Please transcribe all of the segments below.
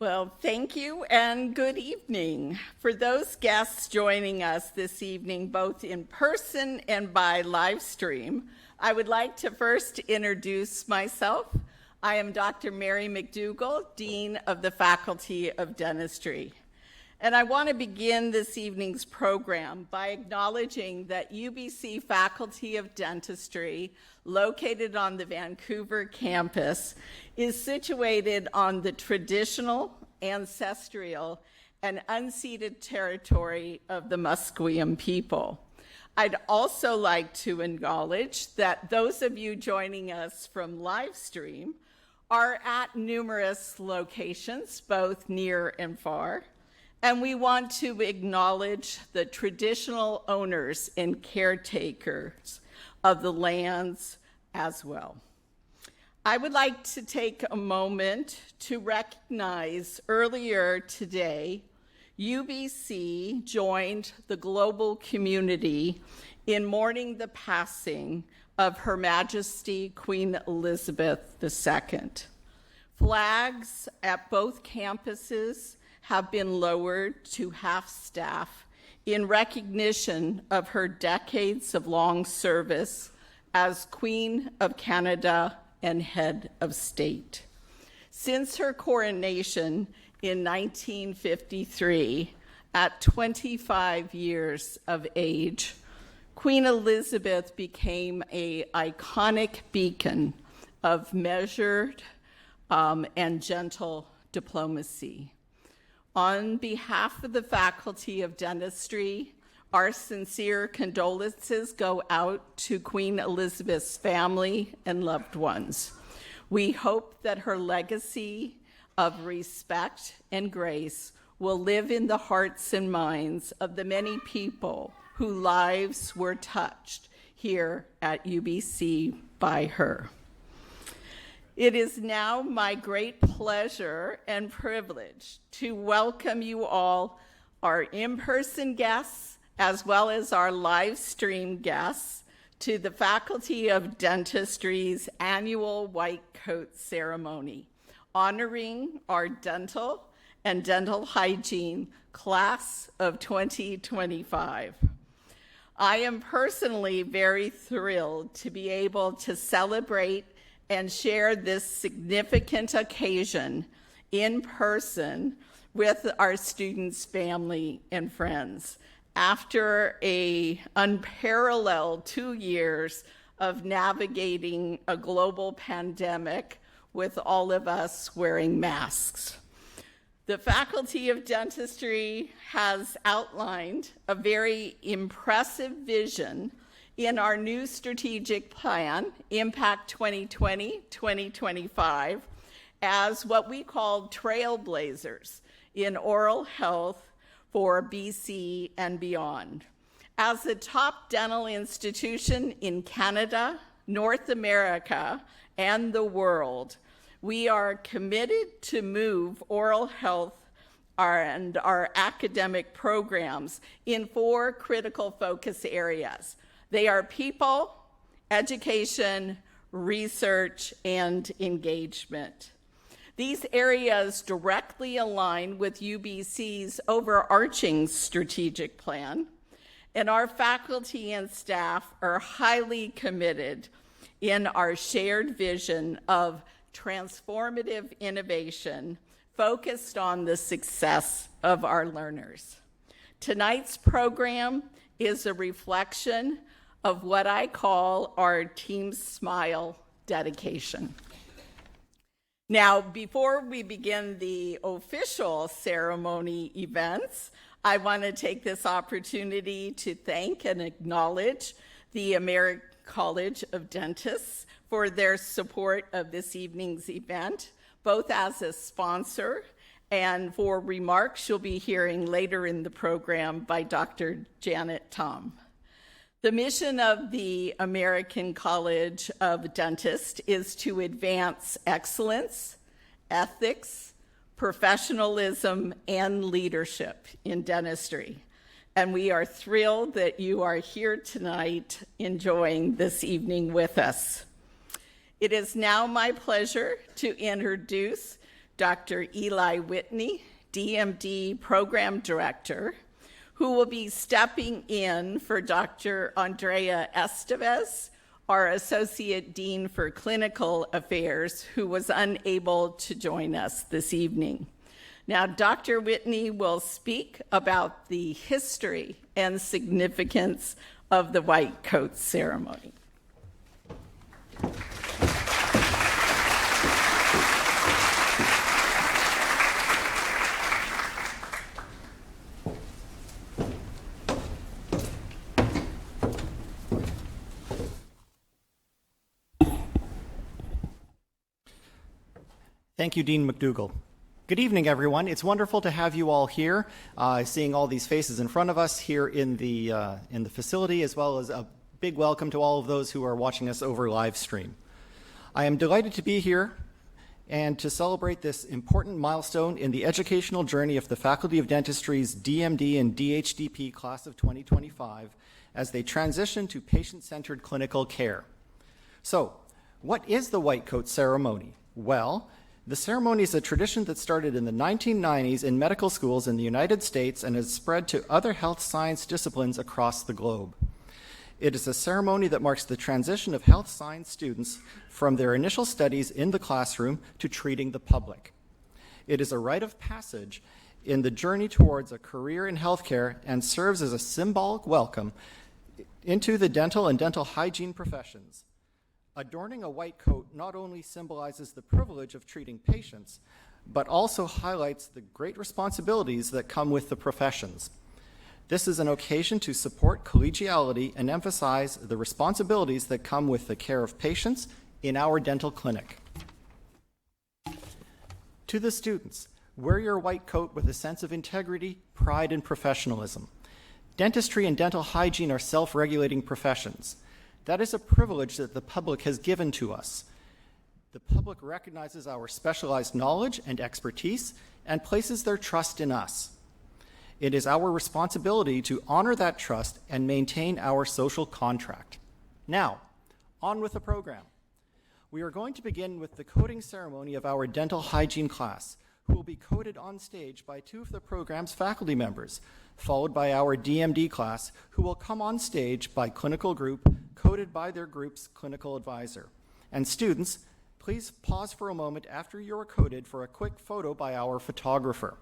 Well, thank you and good evening. For those guests joining us this evening, both in person and by live stream, I would like to first introduce myself. I am Dr. Mary McDougall, Dean of the Faculty of Dentistry. And I want to begin this evening's program by acknowledging that UBC Faculty of Dentistry, located on the Vancouver campus, is situated on the traditional, ancestral, and unceded territory of the Musqueam people. I'd also like to acknowledge that those of you joining us from live stream are at numerous locations, both near and far. And we want to acknowledge the traditional owners and caretakers of the lands as well. I would like to take a moment to recognize earlier today, UBC joined the global community in mourning the passing of Her Majesty Queen Elizabeth II. Flags at both campuses have been lowered to half-staff in recognition of her decades of long service as Queen of Canada and head of state. Since her coronation in 1953, at 25 years of age, Queen Elizabeth became an iconic beacon of measured and gentle diplomacy. On behalf of the Faculty of Dentistry, our sincere condolences go out to Queen Elizabeth's family and loved ones. We hope that her legacy of respect and grace will live in the hearts and minds of the many people whose lives were touched here at UBC by her. It is now my great pleasure and privilege to welcome you all, our in-person guests, as well as our live stream guests, to the Faculty of Dentistry's annual White Coat Ceremony, honoring our dental and dental hygiene class of 2025. I am personally very thrilled to be able to celebrate and share this significant occasion in person with our students, family, and friends after an unparalleled 2 years of navigating a global pandemic with all of us wearing masks. The Faculty of Dentistry has outlined a very impressive vision in our new strategic plan, Impact 2020-2025, as what we call trailblazers in oral health for BC and beyond. As a top dental institution in Canada, North America, and the world, we are committed to move oral health and our academic programs in 4 critical focus areas. They are people, education, research, and engagement. These areas directly align with UBC's overarching strategic plan, and our faculty and staff are highly committed in our shared vision of transformative innovation focused on the success of our learners. Tonight's program is a reflection of what I call our Team Smile dedication. Now, before we begin the official ceremony events, I want to take this opportunity to thank and acknowledge the American College of Dentists for their support of this evening's event, both as a sponsor and for remarks you'll be hearing later in the program by Dr. Janet Tom. The mission of the American College of Dentists is to advance excellence, ethics, professionalism, and leadership in dentistry. And we are thrilled that you are here tonight enjoying this evening with us. It is now my pleasure to introduce Dr. Eli Whitney, DMD Program Director, who will be stepping in for Dr. Andrea Estevez, our Associate Dean for Clinical Affairs, who was unable to join us this evening. Now, Dr. Whitney will speak about the history and significance of the White Coat Ceremony. Thank you, Dean McDougall. Good evening, everyone. It's wonderful to have you all here, seeing all these faces in front of us here in the facility, as well as a big welcome to all of those who are watching us over live stream. I am delighted to be here and to celebrate this important milestone in the educational journey of the Faculty of Dentistry's DMD and DHDP class of 2025 as they transition to patient-centered clinical care. So, what is the White Coat Ceremony? Well, the ceremony is a tradition that started in the 1990s in medical schools in the United States and has spread to other health science disciplines across the globe. It is a ceremony that marks the transition of health science students from their initial studies in the classroom to treating the public. It is a rite of passage in the journey towards a career in healthcare and serves as a symbolic welcome into the dental and dental hygiene professions. Adorning a white coat not only symbolizes the privilege of treating patients, but also highlights the great responsibilities that come with the professions. This is an occasion to support collegiality and emphasize the responsibilities that come with the care of patients in our dental clinic. To the students, wear your white coat with a sense of integrity, pride, and professionalism. Dentistry and dental hygiene are self-regulating professions. That is a privilege that the public has given to us. The public recognizes our specialized knowledge and expertise and places their trust in us. It is our responsibility to honor that trust and maintain our social contract. Now, on with the program. We are going to begin with the coating ceremony of our dental hygiene class, who will be coated on stage by two of the program's faculty members, followed by our DMD class, who will come on stage by clinical group, coated by their group's clinical advisor. And students, please pause for a moment after you are coated for a quick photo by our photographer.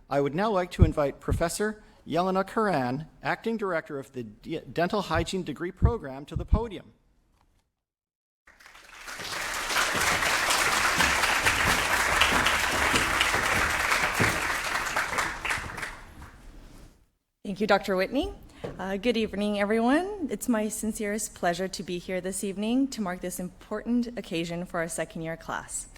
I would now like to invite Professor Yelena Karan, Acting Director of the Dental Hygiene Degree Program, to the podium. Thank you, Dr. Whitney. Good evening, everyone. It's my sincerest pleasure to be here this evening to mark this important occasion for our second-year class.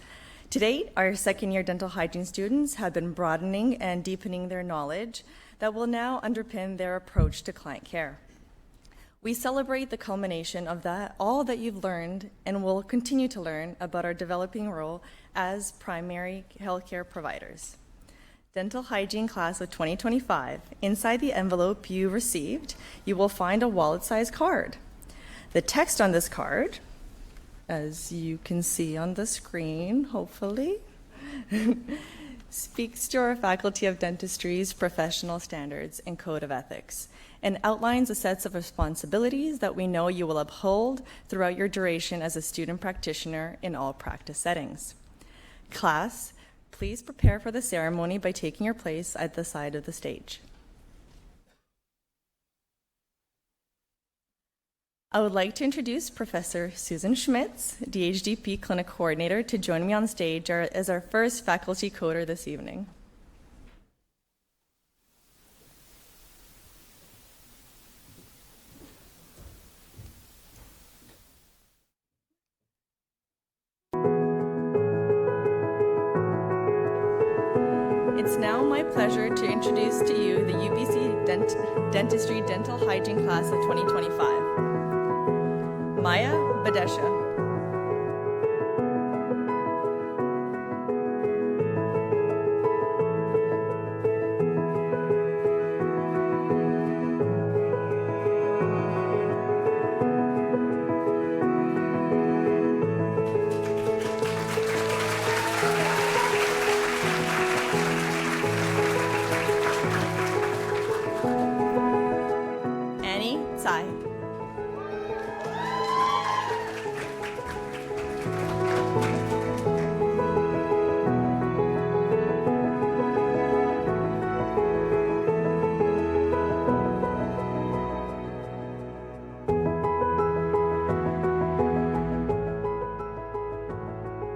To date, our second-year dental hygiene students have been broadening and deepening their knowledge that will now underpin their approach to client care. We celebrate the culmination of all that you've learned and will continue to learn about our developing role as primary healthcare providers. Dental Hygiene Class of 2025. Inside the envelope you received, you will find a wallet-sized card. The text on this card, as you can see on the screen, hopefully, speaks to our Faculty of Dentistry's professional standards and code of ethics and outlines a set of responsibilities that we know you will uphold throughout your duration as a student practitioner in all practice settings. Class, please prepare for the ceremony by taking your place at the side of the stage. I would like to introduce Professor Susan Schmitz, DHDP Clinic Coordinator, to join me on stage as our first faculty coder this evening. It's now my pleasure to introduce to you the UBC Dentistry Dental Hygiene Class of 2025. Maya Badesha.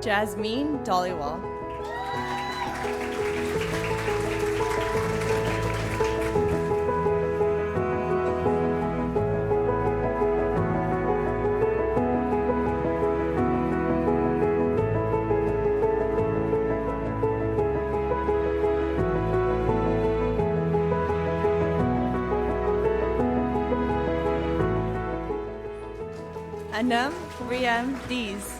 Jasmine Dollywall. Anam Riyam Dees.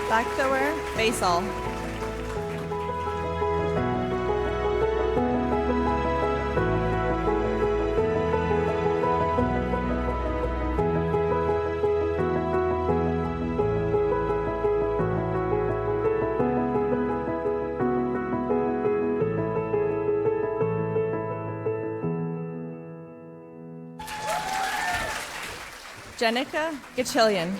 Backthrower Faisal. Jenica Gachillion.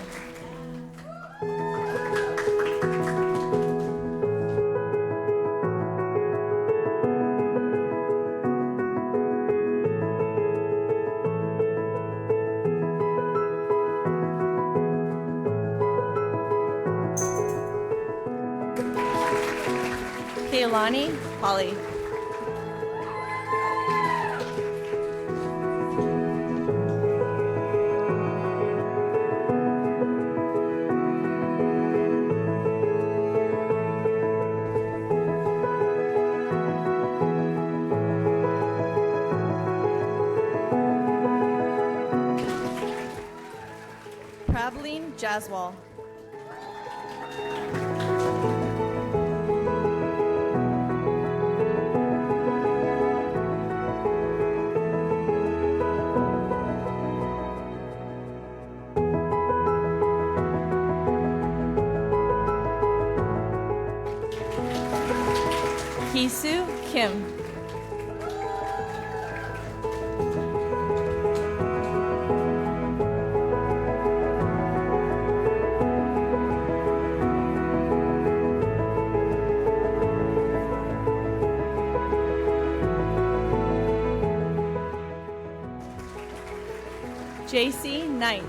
Kaylani Holly. Praveline Jaswal. Kisu Kim. JC Knight.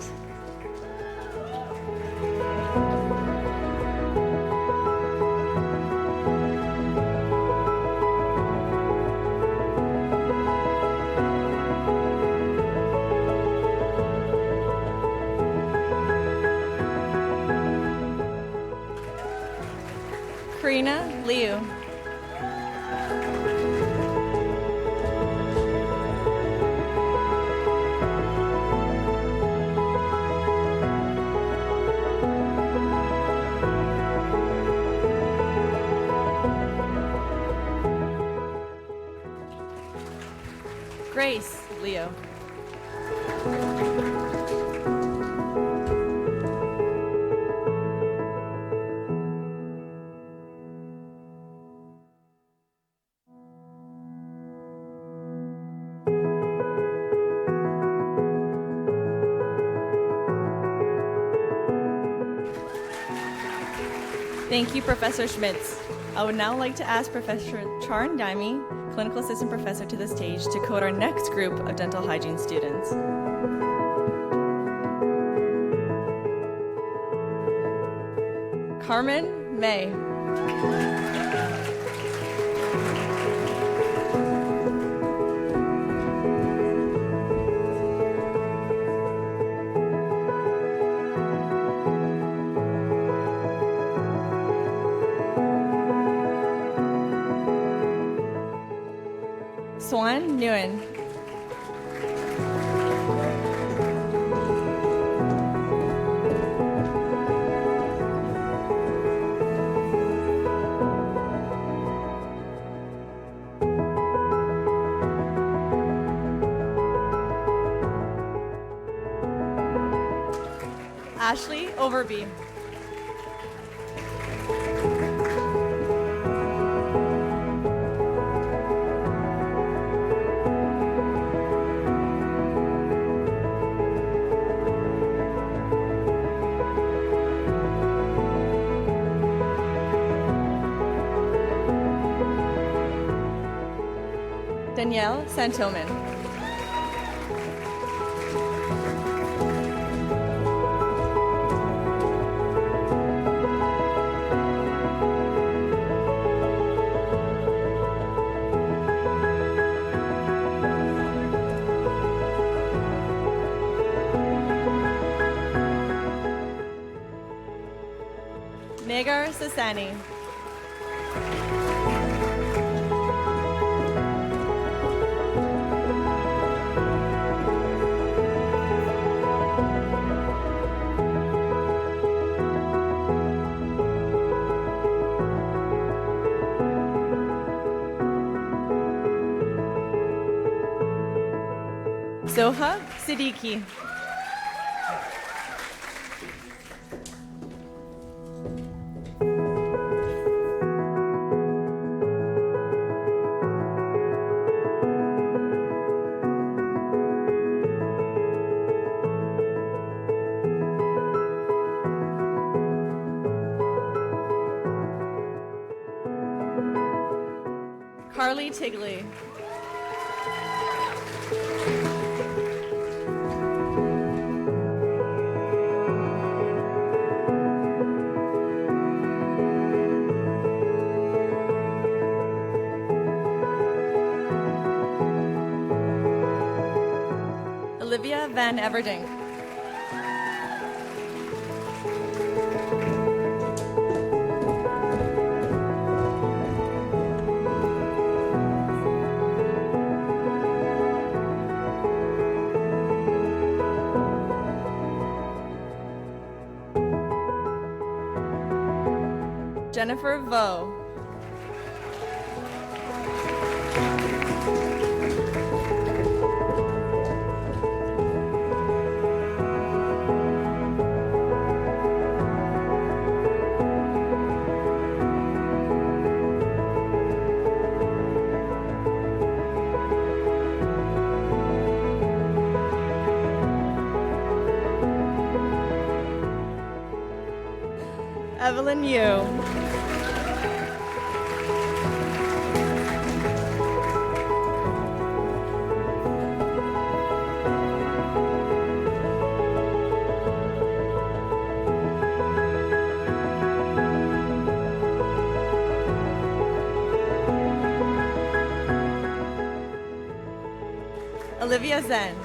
Karina Liu. Grace Leo. Thank you, Professor Schmitz. I would now like to ask Professor Charan Daimi, Clinical Assistant Professor, to the stage to code our next group of dental hygiene students. Carmen May. Swan Nguyen. Ashley Overby. Danielle Santilman. Nagar Sassani. Zoha Siddiqui. Carly Tigley. Olivia Van Everdink. Jennifer Vo. Evelyn Yu. Olivia Zen.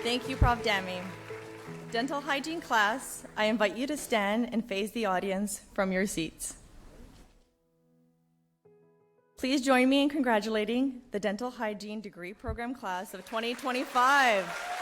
Thank you, Prof. Dami. Dental hygiene class, I invite you to stand and face the audience from your seats. Please join me in congratulating the Dental Hygiene Degree Program class of 2025.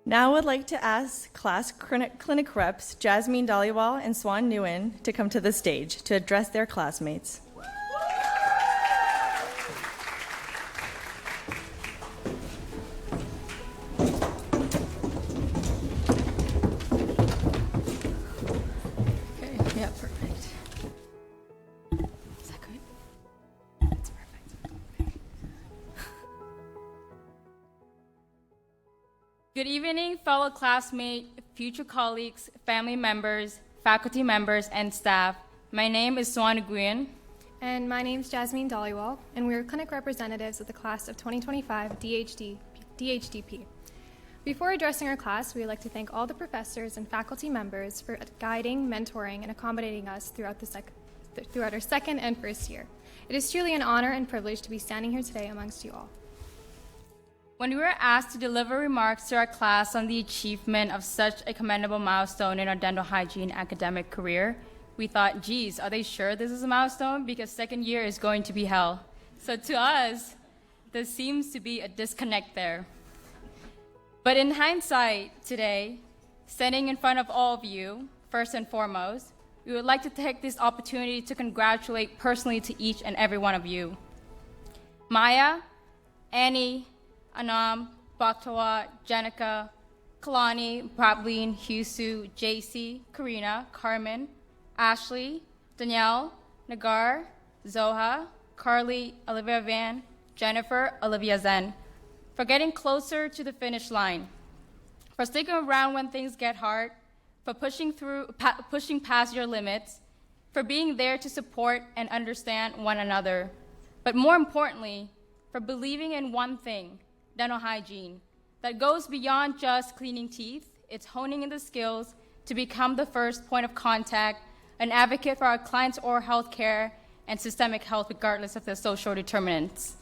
Now I would like to ask class clinic reps Jasmine Dhaliwal and Swan Nguyen to come to the stage to address their classmates. Okay, yeah, perfect. Is that good? That's perfect. Okay. Good evening, fellow classmates, future colleagues, family members, faculty members, and staff. My name is Swan Nguyen. And my name is Jasmine Dhaliwal, and we are clinic representatives of the class of 2025 DHDP. Before addressing our class, we would like to thank all the professors and faculty members for guiding, mentoring, and accommodating us throughout our second and first year. It is truly an honor and privilege to be standing here today amongst you all. When we were asked to deliver remarks to our class on the achievement of such a commendable milestone in our dental hygiene academic career, we thought, geez, are they sure this is a milestone? Because second year is going to be hell. So to us, there seems to be a disconnect there. But in hindsight today, standing in front of all of you, first and foremost, we would like to take this opportunity to congratulate personally to each and every one of you. Maya, Annie, Anam, Baktawa, Jenica, Kalani, Pravleen, Husu, JC, Karina, Carmen, Ashley, Danielle, Nagar, Zoha, Carly, Olivia Van, Jennifer, Olivia Zen, for getting closer to the finish line, for sticking around when things get hard, for pushing past your limits, for being there to support and understand one another, but more importantly, for believing in one thing, dental hygiene, that goes beyond just cleaning teeth. It's honing in the skills to become the first point of contact, an advocate for our clients' oral health care and systemic health regardless of their social determinants.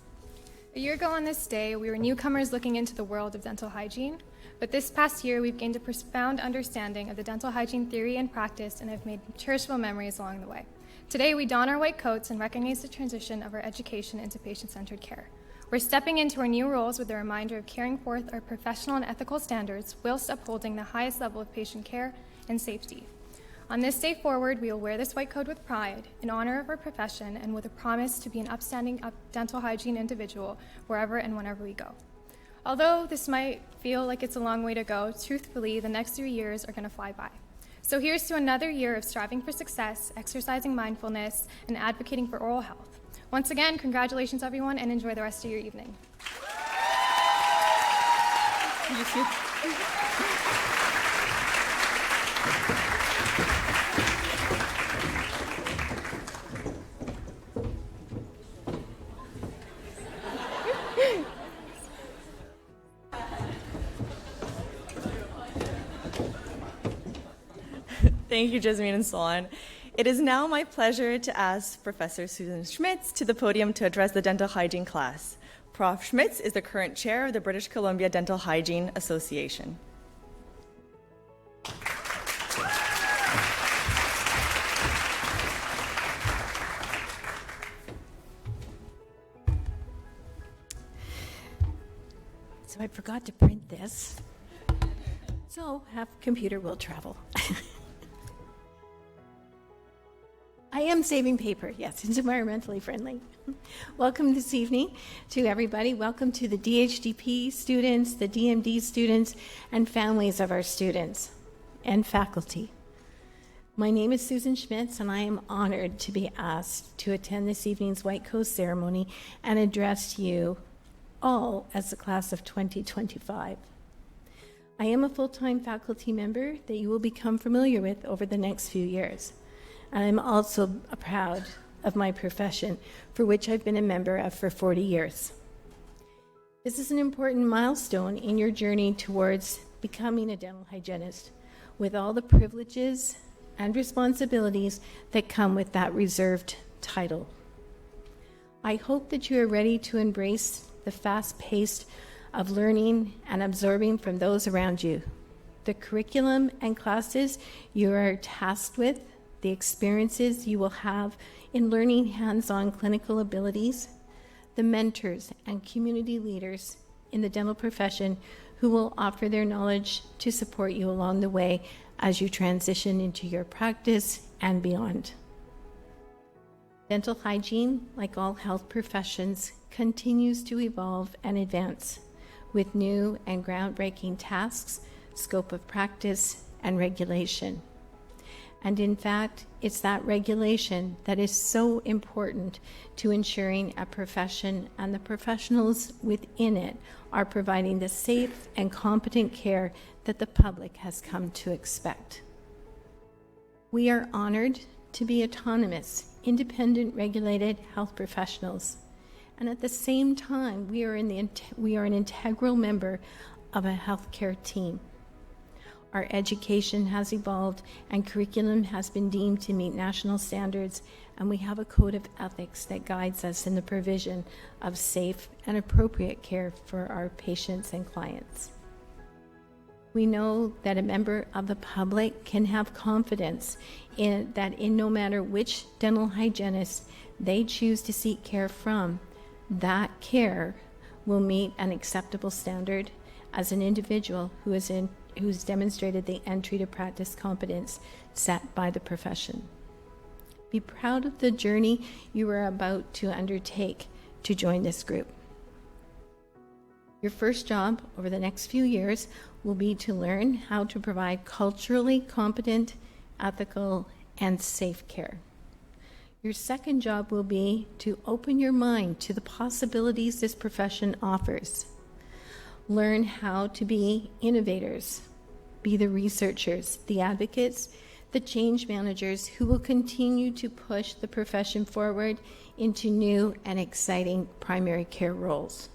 A year ago on this day, we were newcomers looking into the world of dental hygiene, but this past year we've gained a profound understanding of the dental hygiene theory and practice and have made cherishable memories along the way. Today, we don our white coats and recognize the transition of our education into patient-centered care. We're stepping into our new roles with a reminder of carrying forth our professional and ethical standards whilst upholding the highest level of patient care and safety. On this day forward, we will wear this white coat with pride, in honor of our profession, and with a promise to be an upstanding dental hygiene individual wherever and whenever we go. Although this might feel like it's a long way to go, truthfully, the next 3 years are going to fly by. So here's to another year of striving for success, exercising mindfulness, and advocating for oral health. Once again, congratulations, everyone, and enjoy the rest of your evening. Thank you, Jasmine and Solon. It is now my pleasure to ask Professor Susan Schmitz to the podium to address the dental hygiene class. Prof. Schmitz is the current chair of the British Columbia Dental Hygiene Association. So I forgot to print this. So half computer will travel. I am saving paper, yes, it's environmentally friendly. Welcome this evening to everybody. Welcome to the DHDP students, the DMD students, and families of our students and faculty. My name is Susan Schmitz, and I am honored to be asked to attend this evening's White Coat ceremony and address you all as the class of 2025. I am a full-time faculty member that you will become familiar with over the next few years. And I'm also proud of my profession, for which I've been a member of for 40 years. This is an important milestone in your journey towards becoming a dental hygienist, with all the privileges and responsibilities that come with that reserved title. I hope that you are ready to embrace the fast pace of learning and absorbing from those around you, the curriculum and classes you are tasked with, the experiences you will have in learning hands-on clinical abilities, the mentors and community leaders in the dental profession who will offer their knowledge to support you along the way as you transition into your practice and beyond. Dental hygiene, like all health professions, continues to evolve and advance with new and groundbreaking tasks, scope of practice, and regulation. And in fact, it's that regulation that is so important to ensuring a profession and the professionals within it are providing the safe and competent care that the public has come to expect. We are honored to be autonomous, independent, regulated health professionals. And at the same time, we are an integral member of a healthcare team. Our education has evolved and curriculum has been deemed to meet national standards, and we have a code of ethics that guides us in the provision of safe and appropriate care for our patients and clients. We know that a member of the public can have confidence in no matter which dental hygienist they choose to seek care from, that care will meet an acceptable standard as an individual who's demonstrated the entry to practice competence set by the profession. Be proud of the journey you are about to undertake to join this group. Your first job over the next few years will be to learn how to provide culturally competent, ethical, and safe care. Your second job will be to open your mind to the possibilities this profession offers. Learn how to be innovators, be the researchers, the advocates, the change managers who will continue to push the profession forward into new and exciting primary care roles.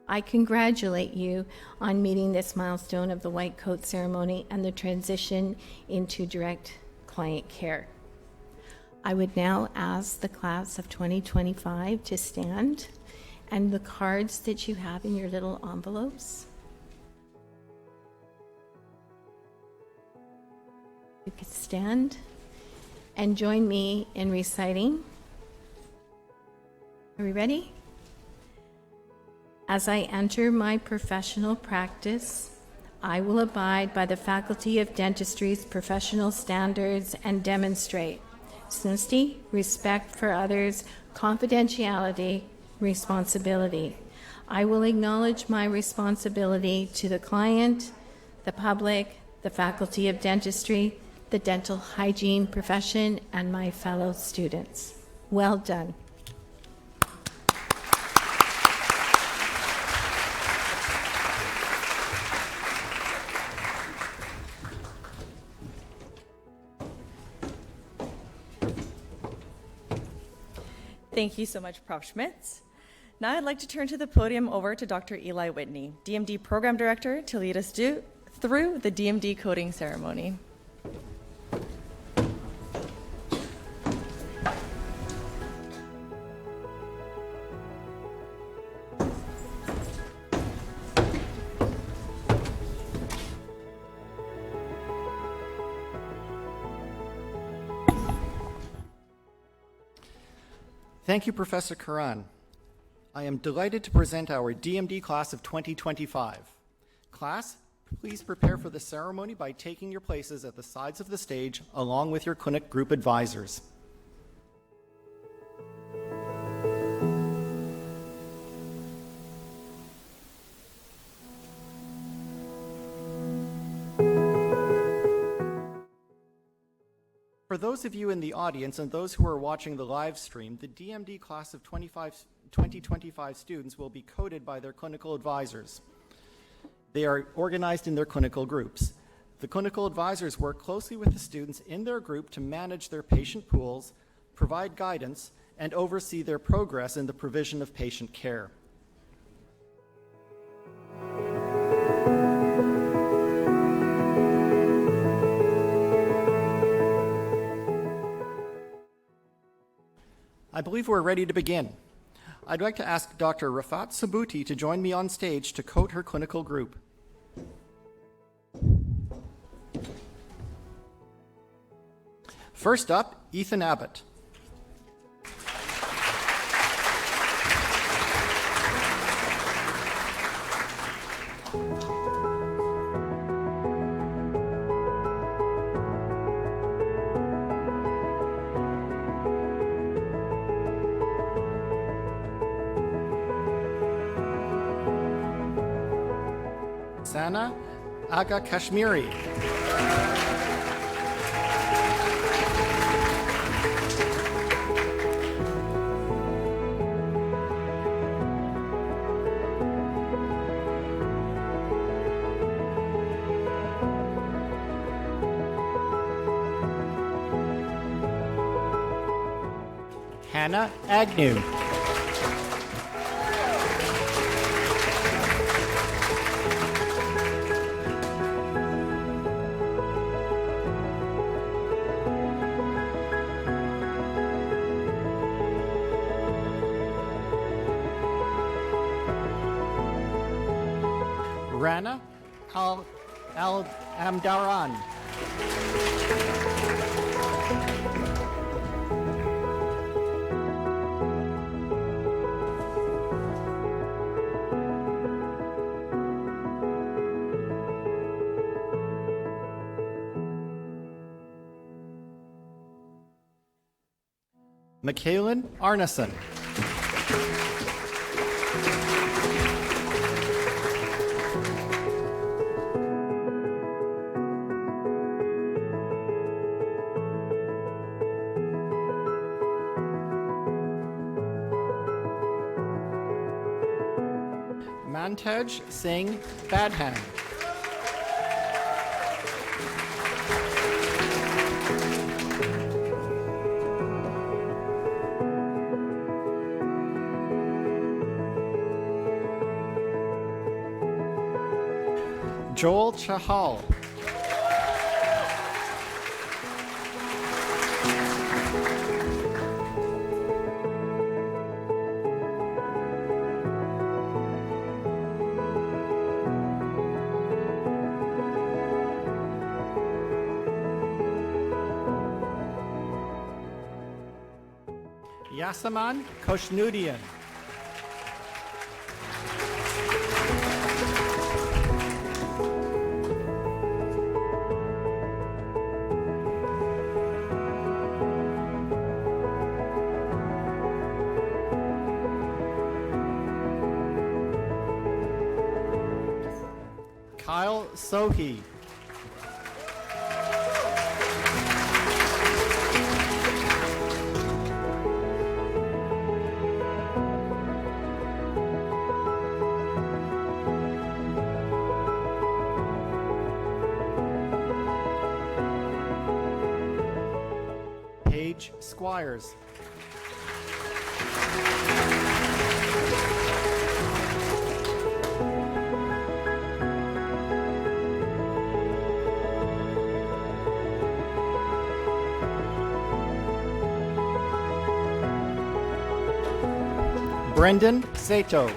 I congratulate you on meeting this milestone of the white coat ceremony and the transition into direct client care. I would now ask the class of 2025 to stand, and the cards that you have in your little envelopes. You could stand and join me in reciting. Are we ready? As I enter my professional practice, I will abide by the Faculty of Dentistry's professional standards and demonstrate honesty, respect for others, confidentiality, responsibility. I will acknowledge my responsibility to the client, the public, the Faculty of Dentistry, the dental hygiene profession, and my fellow students. Well done. Thank you so much, Prof. Schmitz. Now I'd like to turn to the podium over to Dr. Eli Whitney, DMD Program Director, to lead us through the DMD coding ceremony. Thank you, Professor Karan. I am delighted to present our DMD class of 2025. Class, please prepare for the ceremony by taking your places at the sides of the stage along with your clinic group advisors. For those of you in the audience and those who are watching the live stream, the DMD class of 2025 students will be coded by their clinical advisors. They are organized in their clinical groups. The clinical advisors work closely with the students in their group to manage their patient pools, provide guidance, and oversee their progress in the provision of patient care. I believe we're ready to begin. I'd like to ask Dr. Rafat Sabuti to join me on stage to code her clinical group. First up, Ethan Abbott. Sana Aga Kashmiri. Hannah Agnew. Rana Al-Amdaran. Michaelin Arneson. Mantej Singh Badhan. Joel Chahal. Yasaman Koshnudian. Kyle Sohi. Paige Squires. Brendan Sato.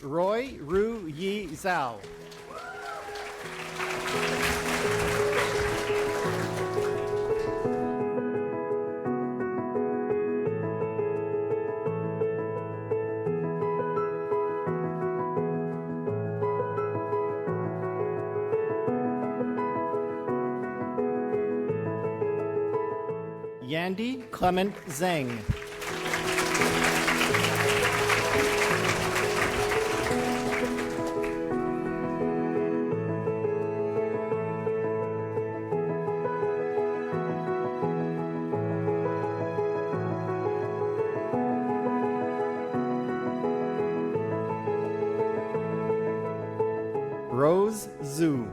Roy Ru Yi Zhao. Yandy Clement Zhang. Rose Zhu.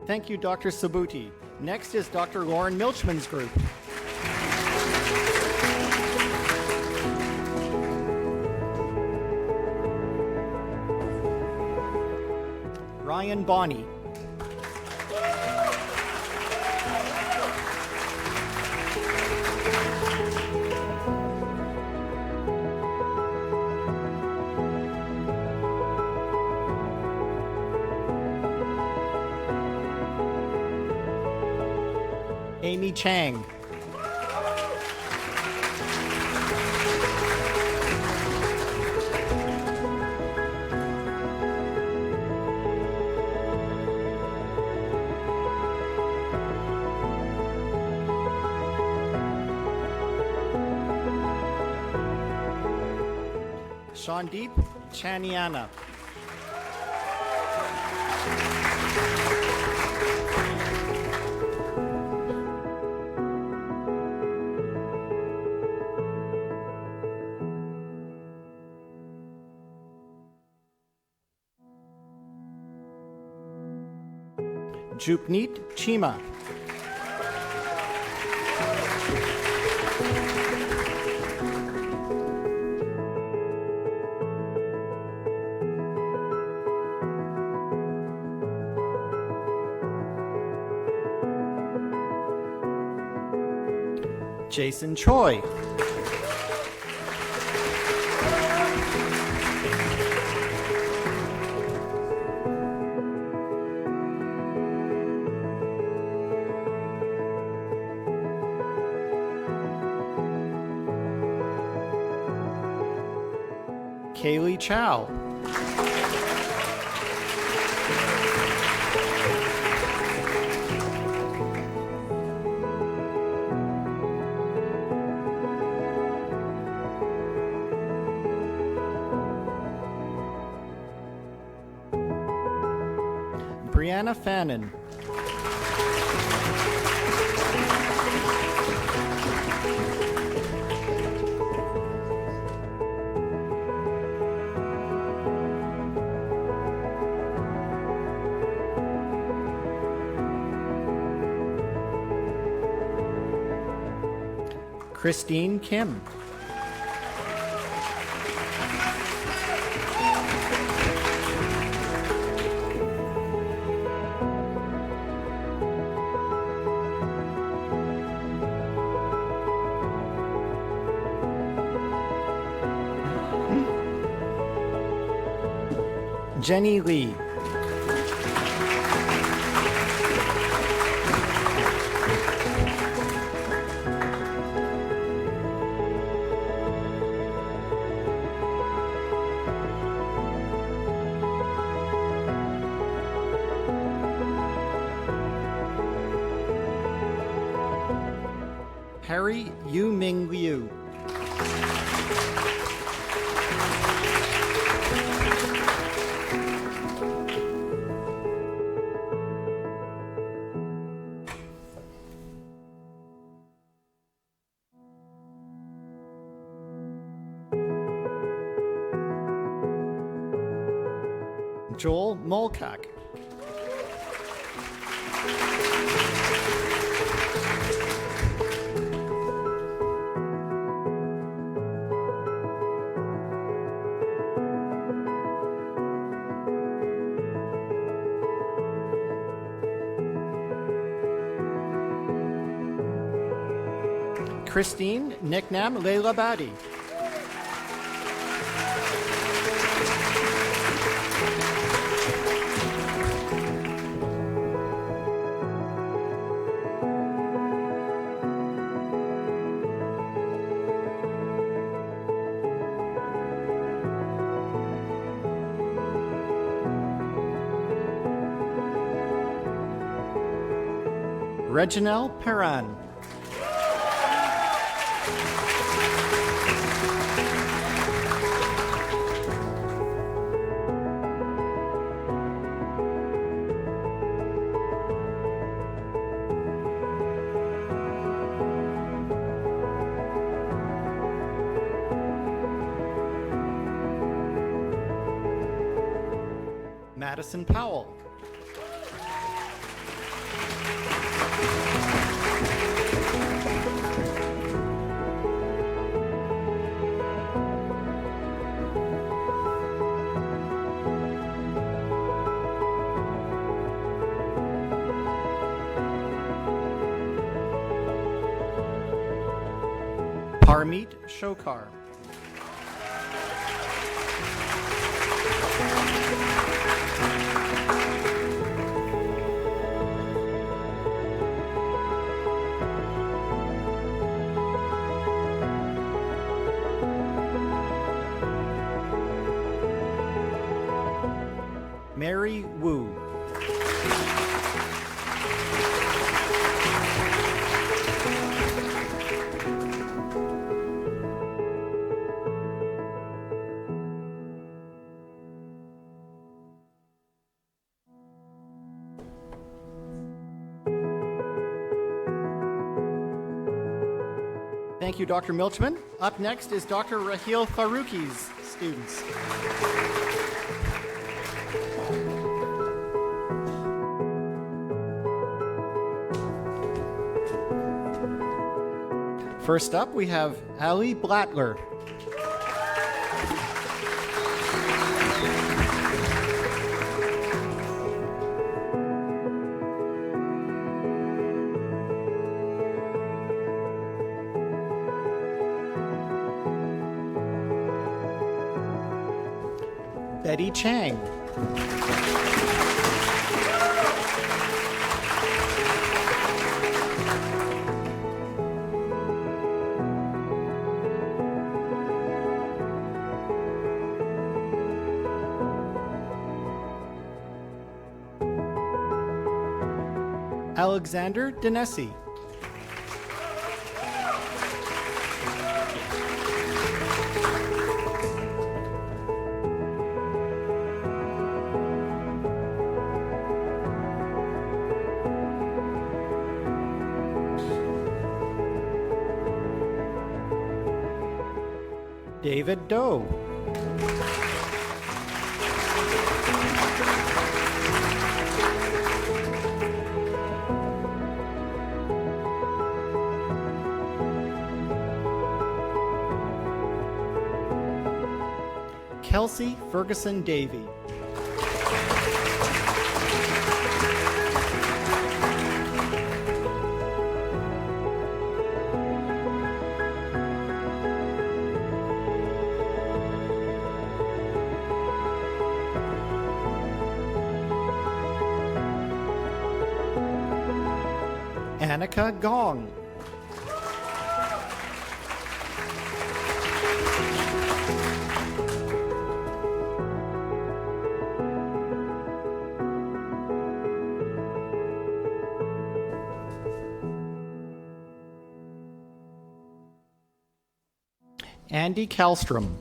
Thank you, Dr. Sabuti. Next is Dr. Lauren Milchman's group. Ryan Bonney. Amy Chang. Shandeep Chaniana. Jupneet Chima. Jason Choi. Kaylee Chow. Brianna Fannin. Christine Kim. Jenny Lee. Harry Yu Ming Liu. Joel Molkak. Christine Nicknam Leila Badi. Reginald Perrin. Madison Powell. Parmeet Shokar. Mary Wu. Thank you, Dr. Milchman. Up next is Dr. Raheel Faruqi's students. First up, we have Ali Blattler. Betty Chang. Alexander Dinesi. David Doe. Kelsey Ferguson Davey. Annika Gong. Andy Kallstrom.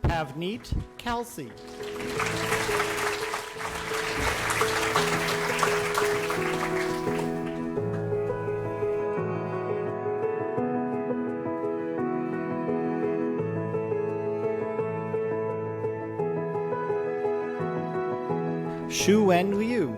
Pavneet Kelsey. Shu Wen Liu.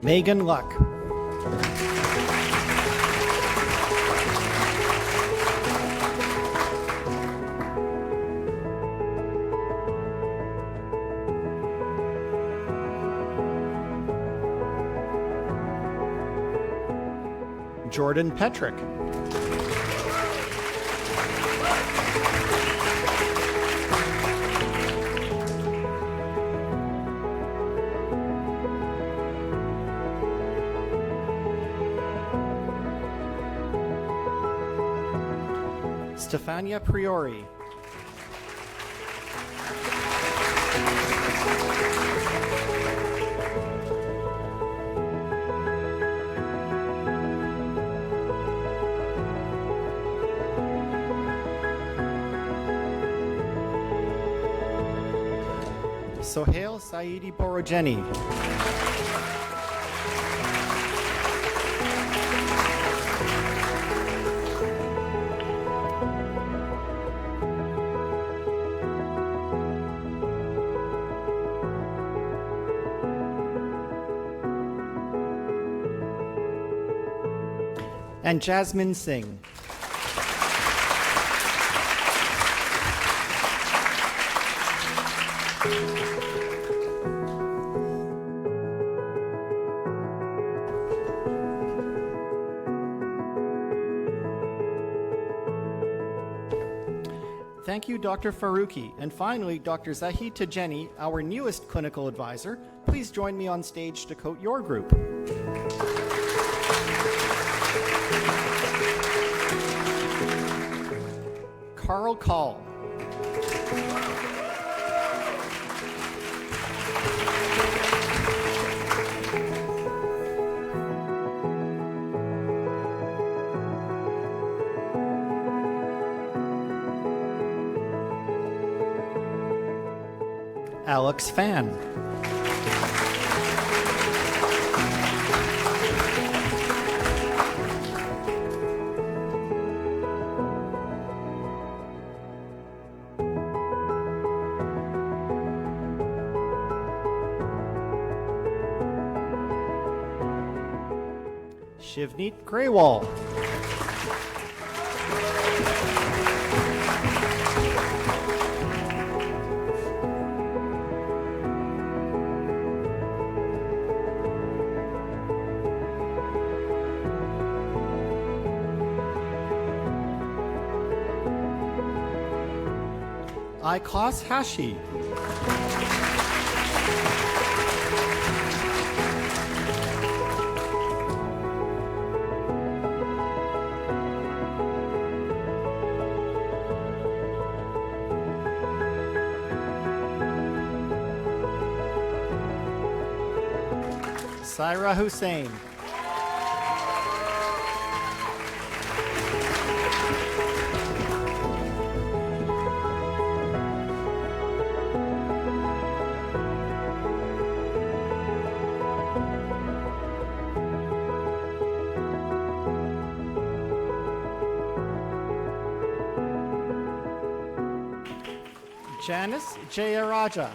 Megan Luck. Jordan Petrick. Stefania Priori. Sohail Saidi Borojeni. And Jasmine Singh. Thank you, Dr. Faruqi. And finally, Dr. Zahid Tajeni, our newest clinical advisor. Please join me on stage to coat your group. Carl Call. Alex Fan. Shivneet Graywall. Ikos Hashi. Saira Hussain. Janice Jayaraja.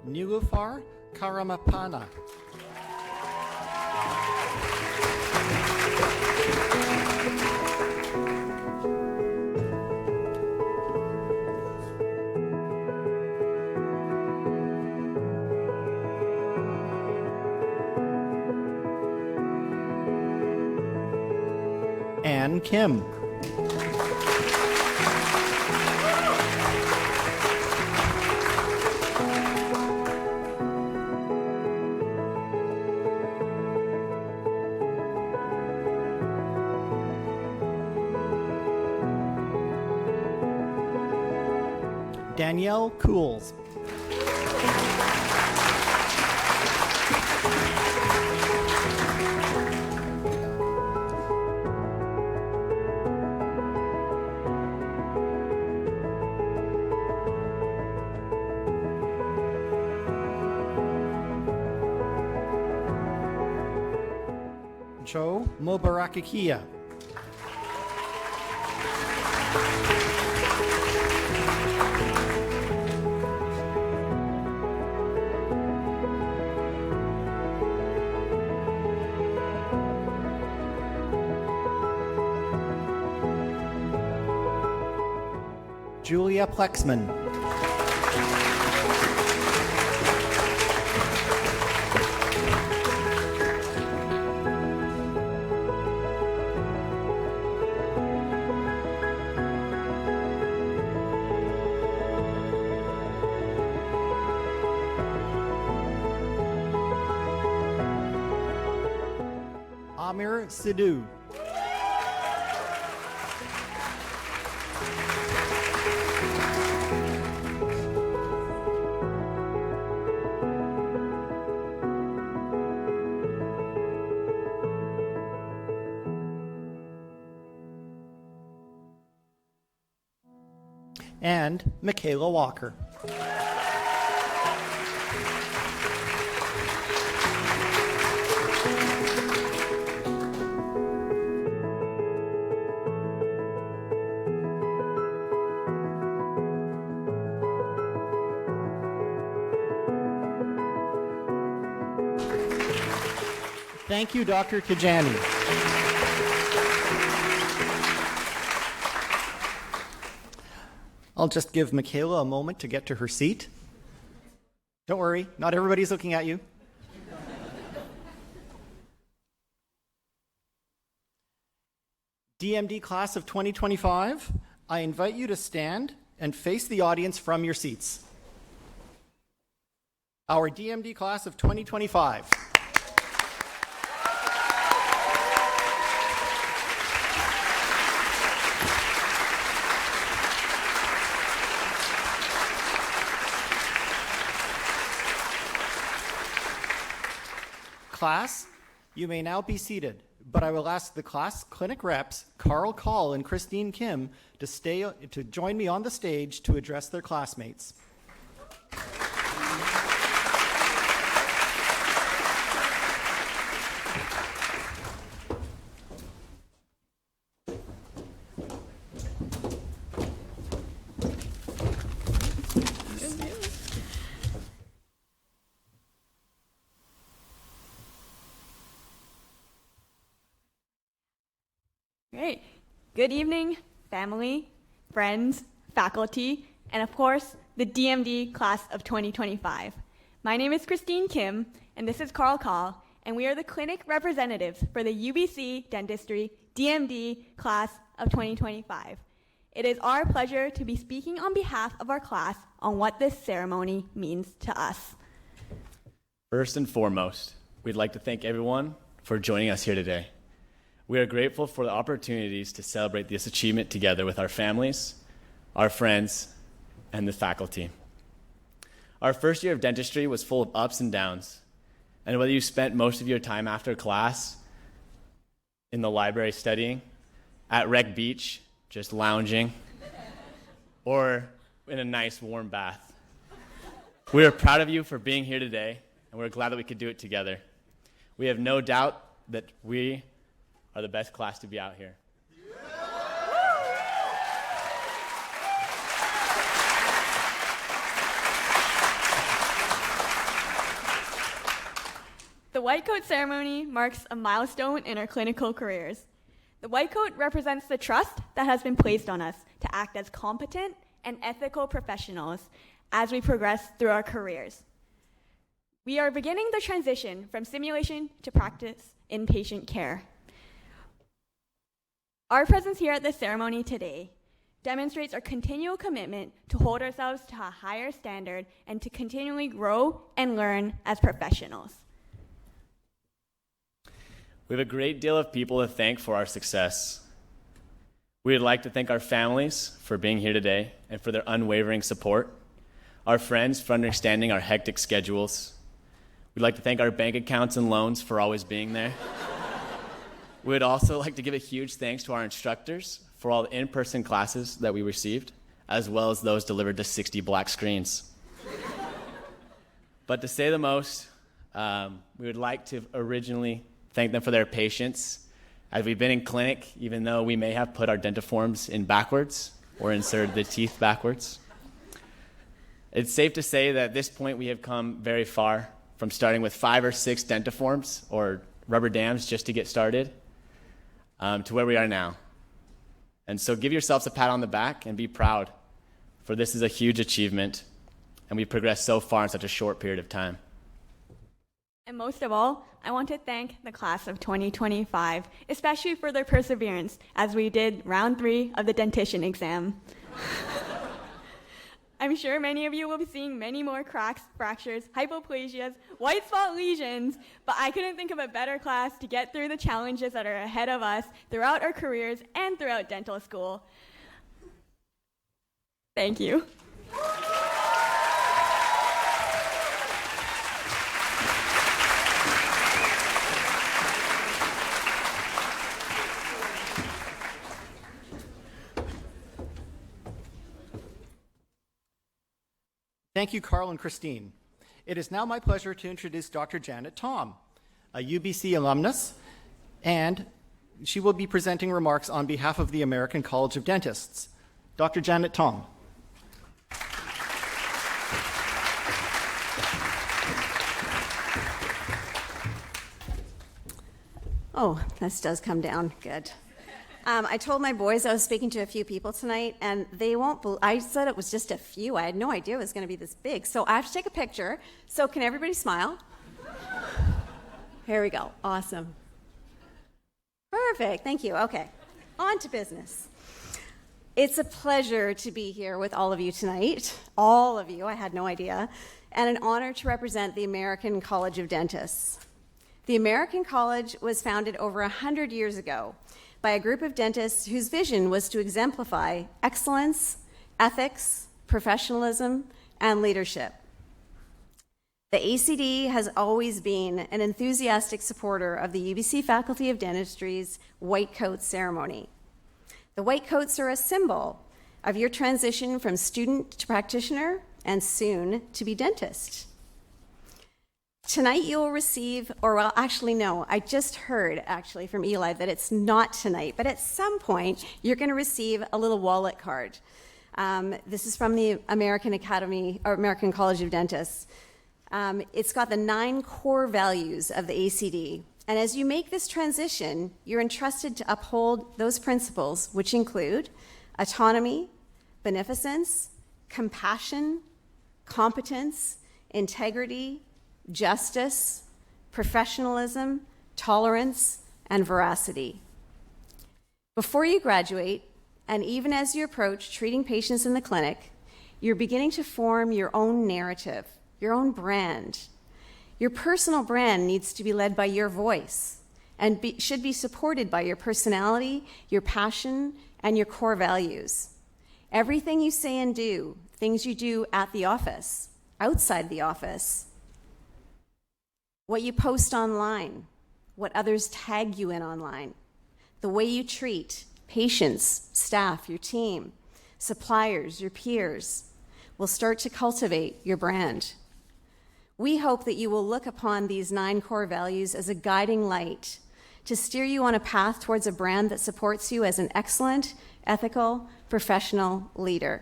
Nilufar Karamapana. Ann Kim. Danielle Cools. Joe Mobarakikia. Julia Plexman. Amir Sidhu. And Michaela Walker. Thank you, Dr. Kijani. I'll just give Michaela a moment to get to her seat. Don't worry, not everybody's looking at you. DMD class of 2025, I invite you to stand and face the audience from your seats. Our DMD class of 2025. Class, you may now be seated, but I will ask the class clinic reps, Carl Call and Christine Kim, to join me on the stage to address their classmates. Good evening, family, friends, faculty, and of course, the DMD class of 2025. My name is Christine Kim, and this is Carl Kahl, and we are the clinic representatives for the UBC Dentistry DMD class of 2025. It is our pleasure to be speaking on behalf of our class on what this ceremony means to us. First and foremost, we'd like to thank everyone for joining us here today. We are grateful for the opportunities to celebrate this achievement together with our families, our friends, and the faculty. Our first year of dentistry was full of ups and downs, and whether you spent most of your time after class in the library studying, at Rec Beach just lounging, or in a nice warm bath, we are proud of you for being here today, and we're glad that we could do it together. We have no doubt that we are the best class to be out here. The white coat ceremony marks a milestone in our clinical careers. The white coat represents the trust that has been placed on us to act as competent and ethical professionals as we progress through our careers. We are beginning the transition from simulation to practice in patient care. Our presence here at this ceremony today demonstrates our continual commitment to hold ourselves to a higher standard and to continually grow and learn as professionals. We have a great deal of people to thank for our success. We would like to thank our families for being here today and for their unwavering support, our friends for understanding our hectic schedules. We'd like to thank our bank accounts and loans for always being there. We would also like to give a huge thanks to our instructors for all the in-person classes that we received, as well as those delivered to 60 black screens. But to say the most, we would like to originally thank them for their patience as we've been in clinic, even though we may have put our dentiforms in backwards or inserted the teeth backwards. It's safe to say that at this point we have come very far, from starting with 5 or 6 dentiforms or rubber dams just to get started, to where we are now. And so give yourselves a pat on the back and be proud, for this is a huge achievement, and we've progressed so far in such a short period of time. And most of all, I want to thank the class of 2025, especially for their perseverance as we did round 3 of the dentition exam. I'm sure many of you will be seeing many more cracks, fractures, hypoplasias, white spot lesions, but I couldn't think of a better class to get through the challenges that are ahead of us throughout our careers and throughout dental school. Thank you. Thank you, Carl and Christine. It is now my pleasure to introduce Dr. Janet Tom, a UBC alumnus, and she will be presenting remarks on behalf of the American College of Dentists. Dr. Janet Tom. Oh, this does come down good. I told my boys I was speaking to a few people tonight, and they won't I said it was just a few. I had no idea it was going to be this big. So I have to take a picture. So can everybody smile? Here we go. Awesome. Perfect. Thank you. Okay. On to business. It's a pleasure to be here with all of you tonight. All of you. I had no idea. And an honor to represent the American College of Dentists. The American College was founded over 100 years ago by a group of dentists whose vision was to exemplify excellence, ethics, professionalism, and leadership. The ACD has always been an enthusiastic supporter of the UBC Faculty of Dentistry's White Coat ceremony. The white coats are a symbol of your transition from student to practitioner and soon to be dentist. Tonight you will receive, or well, actually no, I just heard actually from Eli that it's not tonight, but at some point you're going to receive a little wallet card. This is from the American Academy, or American College of Dentists. It's got the 9 core values of the ACD, And as you make this transition, you're entrusted to uphold those principles, which include autonomy, beneficence, compassion, competence, integrity, justice, professionalism, tolerance, and veracity. Before you graduate, and even as you approach treating patients in the clinic, you're beginning to form your own narrative, your own brand. Your personal brand needs to be led by your voice and should be supported by your personality, your passion, and your core values. Everything you say and do, things you do at the office, outside the office, what you post online, what others tag you in online, the way you treat patients, staff, your team, suppliers, your peers, will start to cultivate your brand. We hope that you will look upon these 9 core values as a guiding light to steer you on a path towards a brand that supports you as an excellent, ethical, professional leader.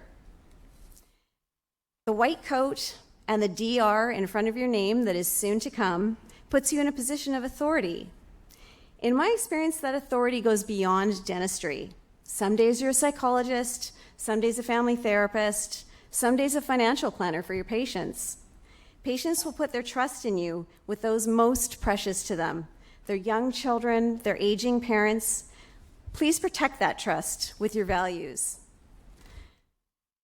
The white coat and the DR in front of your name that is soon to come puts you in a position of authority. In my experience, that authority goes beyond dentistry. Some days you're a psychologist, some days a family therapist, some days a financial planner for your patients. Patients will put their trust in you with those most precious to them, their young children, their aging parents. Please protect that trust with your values.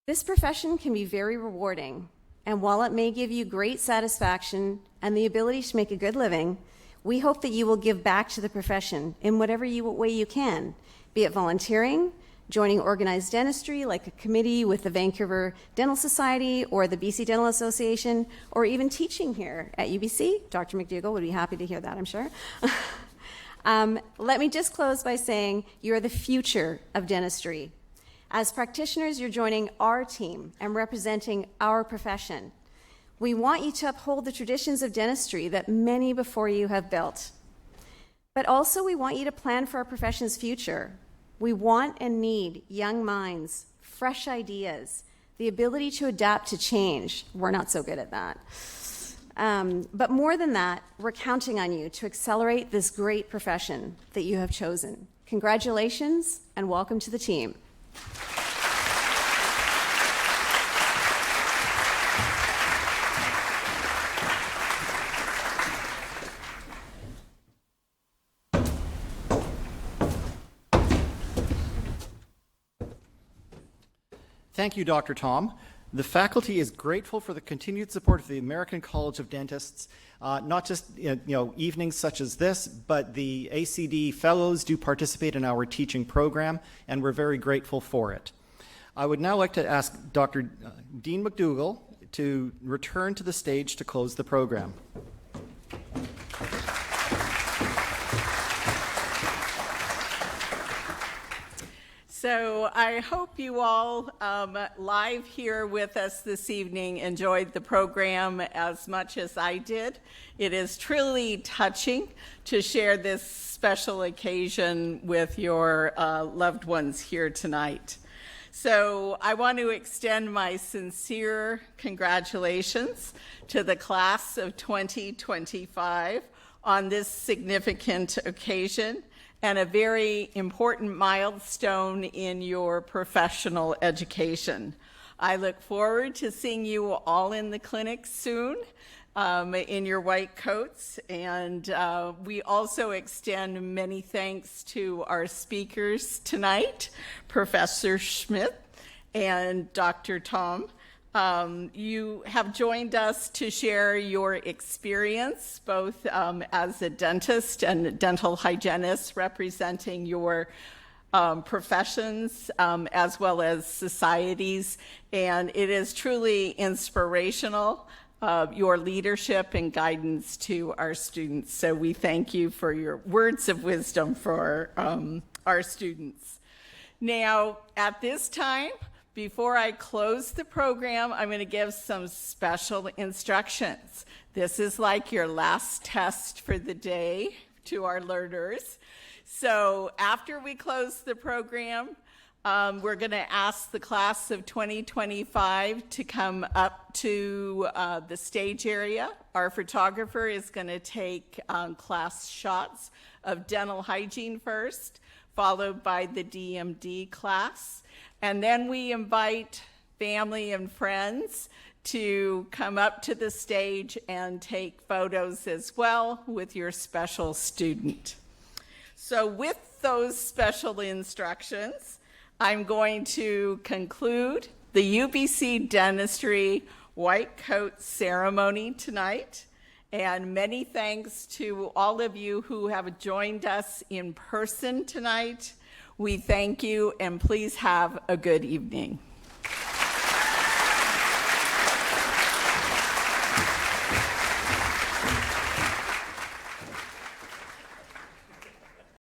This profession can be very rewarding, and while it may give you great satisfaction and the ability to make a good living, we hope that you will give back to the profession in whatever way you can, be it volunteering, joining organized dentistry like a committee with the Vancouver Dental Society or the BC Dental Association, or even teaching here at UBC. Dr. McDougall would be happy to hear that, I'm sure. Let me just close by saying you're the future of dentistry. As practitioners, you're joining our team and representing our profession. We want you to uphold the traditions of dentistry that many before you have built. But also we want you to plan for our profession's future. We want and need young minds, fresh ideas, the ability to adapt to change. We're not so good at that. But more than that, we're counting on you to accelerate this great profession that you have chosen. Congratulations and welcome to the team. Thank you, Dr. Tom. The faculty is grateful for the continued support of the American College of Dentists, not just evenings such as this, but the ACD fellows do participate in our teaching program, and we're very grateful for it. I would now like to ask Dr. Dean McDougall to return to the stage to close the program. So I hope you all live here with us this evening enjoyed the program as much as I did. It is truly touching to share this special occasion with your loved ones here tonight. So I want to extend my sincere congratulations to the class of 2025 on this significant occasion and a very important milestone in your professional education. I look forward to seeing you all in the clinic soon in your white coats, and we also extend many thanks to our speakers tonight, Professor Schmidt and Dr. Tom. You have joined us to share your experience, both as a dentist and dental hygienist representing your professions as well as societies. And it is truly inspirational, your leadership and guidance to our students. So we thank you for your words of wisdom for our students. Now, at this time, before I close the program, I'm going to give some special instructions. This is like your last test for the day to our learners. So after we close the program, We're going to ask the class of 2025 to come up to the stage area. Our photographer is going to take class shots of dental hygiene first, followed by the DMD class. And then we invite family and friends to come up to the stage and take photos as well with your special student. So with those special instructions, I'm going to conclude the UBC Dentistry White Coat Ceremony tonight. And many thanks to all of you who have joined us in person tonight. We thank you, and please have a good evening.